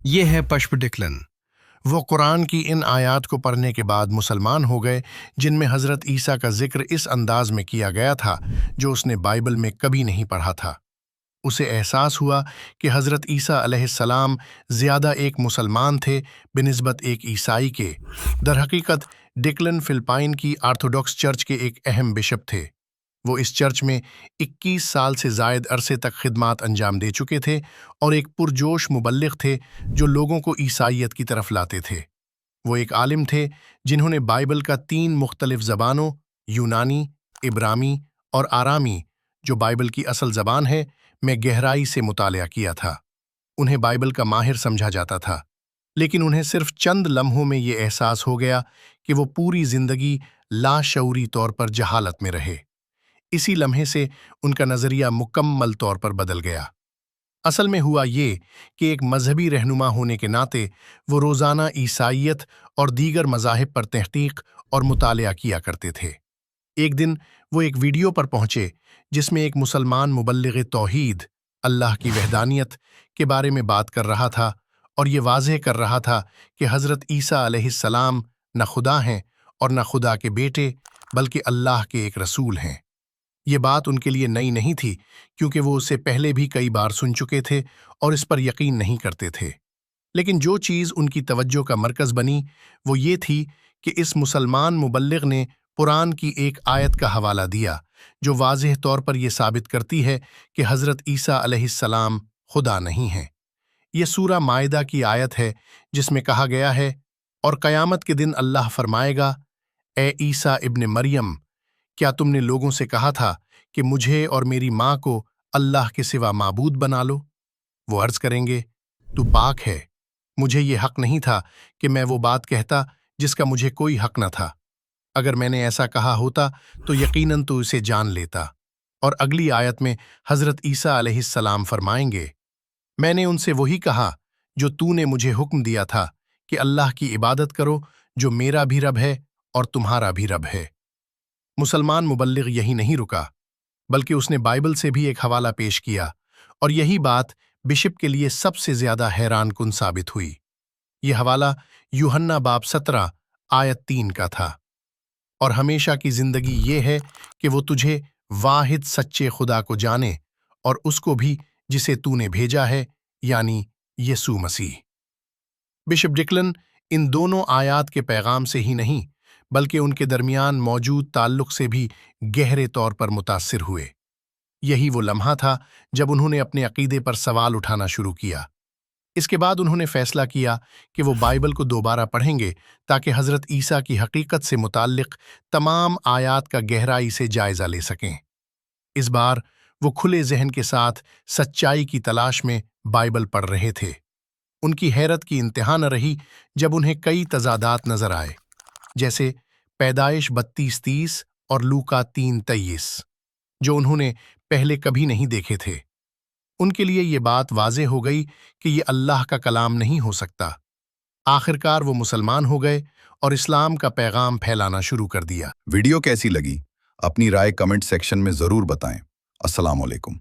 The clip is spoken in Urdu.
یہ ہے پشپ ڈکلن۔ وہ قرآن کی ان آیات کو پڑھنے کے بعد مسلمان ہو گئے جن میں حضرت عیسیٰ کا ذکر اس انداز میں کیا گیا تھا جو اس نے بائبل میں کبھی نہیں پڑھا تھا۔ اسے احساس ہوا کہ حضرت عیسیٰ علیہ السلام زیادہ ایک مسلمان تھے بنسبت ایک عیسائی کے۔ در حقیقت ڈکلن فلپائن کی آرتھوڈاکس چرچ کے ایک اہم بشپ تھے۔ وہ اس چرچ میں 21 سال سے زائد عرصے تک خدمات انجام دے چکے تھے اور ایک پرجوش مبلغ تھے جو لوگوں کو عیسائیت کی طرف لاتے تھے۔ وہ ایک عالم تھے جنہوں نے بائبل کا 3 مختلف زبانوں یونانی، عبرامی اور آرامی، جو بائبل کی اصل زبان ہے، میں گہرائی سے مطالعہ کیا تھا۔ انہیں بائبل کا ماہر سمجھا جاتا تھا، لیکن انہیں صرف چند لمحوں میں یہ احساس ہو گیا کہ وہ پوری زندگی لاشعوری طور پر جہالت میں رہے۔ اسی لمحے سے ان کا نظریہ مکمل طور پر بدل گیا۔ اصل میں ہوا یہ کہ ایک مذہبی رہنما ہونے کے ناطے وہ روزانہ عیسائیت اور دیگر مذاہب پر تحقیق اور مطالعہ کیا کرتے تھے۔ ایک دن وہ ایک ویڈیو پر پہنچے جس میں ایک مسلمان مبلغ توحید اللہ کی وحدانیت کے بارے میں بات کر رہا تھا اور یہ واضح کر رہا تھا کہ حضرت عیسیٰ علیہ السلام نہ خدا ہیں اور نہ خدا کے بیٹے بلکہ اللہ کے ایک رسول ہیں۔ یہ بات ان کے لیے نئی نہیں تھی کیونکہ وہ اسے پہلے بھی کئی بار سن چکے تھے اور اس پر یقین نہیں کرتے تھے، لیکن جو چیز ان کی توجہ کا مرکز بنی وہ یہ تھی کہ اس مسلمان مبلغ نے قرآن کی ایک آیت کا حوالہ دیا جو واضح طور پر یہ ثابت کرتی ہے کہ حضرت عیسیٰ علیہ السلام خدا نہیں ہیں۔ یہ سورہ مائدہ کی آیت ہے جس میں کہا گیا ہے، اور قیامت کے دن اللہ فرمائے گا، اے عیسیٰ ابن مریم، کیا تم نے لوگوں سے کہا تھا کہ مجھے اور میری ماں کو اللہ کے سوا معبود بنا لو؟ وہ عرض کریں گے، تو پاک ہے، مجھے یہ حق نہیں تھا کہ میں وہ بات کہتا جس کا مجھے کوئی حق نہ تھا۔ اگر میں نے ایسا کہا ہوتا تو یقیناً تو اسے جان لیتا۔ اور اگلی آیت میں حضرت عیسیٰ علیہ السلام فرمائیں گے، میں نے ان سے وہی کہا جو تو نے مجھے حکم دیا تھا کہ اللہ کی عبادت کرو جو میرا بھی رب ہے اور تمہارا بھی رب ہے۔ مسلمان مبلغ یہی نہیں رکا بلکہ اس نے بائبل سے بھی ایک حوالہ پیش کیا، اور یہی بات بشپ کے لیے سب سے زیادہ حیران کن ثابت ہوئی۔ یہ حوالہ یوحنا باب 17 آیت 3 کا تھا، اور ہمیشہ کی زندگی یہ ہے کہ وہ تجھے واحد سچے خدا کو جانے اور اس کو بھی جسے تو نے بھیجا ہے، یعنی یسوع مسیح۔ بشپ ڈکلن ان دونوں آیات کے پیغام سے ہی نہیں بلکہ ان کے درمیان موجود تعلق سے بھی گہرے طور پر متاثر ہوئے۔ یہی وہ لمحہ تھا جب انہوں نے اپنے عقیدے پر سوال اٹھانا شروع کیا۔ اس کے بعد انہوں نے فیصلہ کیا کہ وہ بائبل کو دوبارہ پڑھیں گے تاکہ حضرت عیسیٰ کی حقیقت سے متعلق تمام آیات کا گہرائی سے جائزہ لے سکیں۔ اس بار وہ کھلے ذہن کے ساتھ سچائی کی تلاش میں بائبل پڑھ رہے تھے۔ ان کی حیرت کی انتہا نہ رہی جب انہیں کئی تضادات نظر آئے، جیسے پیدائش 32:30 اور لوکا 3:23، جو انہوں نے پہلے کبھی نہیں دیکھے تھے۔ ان کے لیے یہ بات واضح ہو گئی کہ یہ اللہ کا کلام نہیں ہو سکتا۔ آخرکار وہ مسلمان ہو گئے اور اسلام کا پیغام پھیلانا شروع کر دیا۔ ویڈیو کیسی لگی؟ اپنی رائے کمنٹ سیکشن میں ضرور بتائیں۔ السلام علیکم۔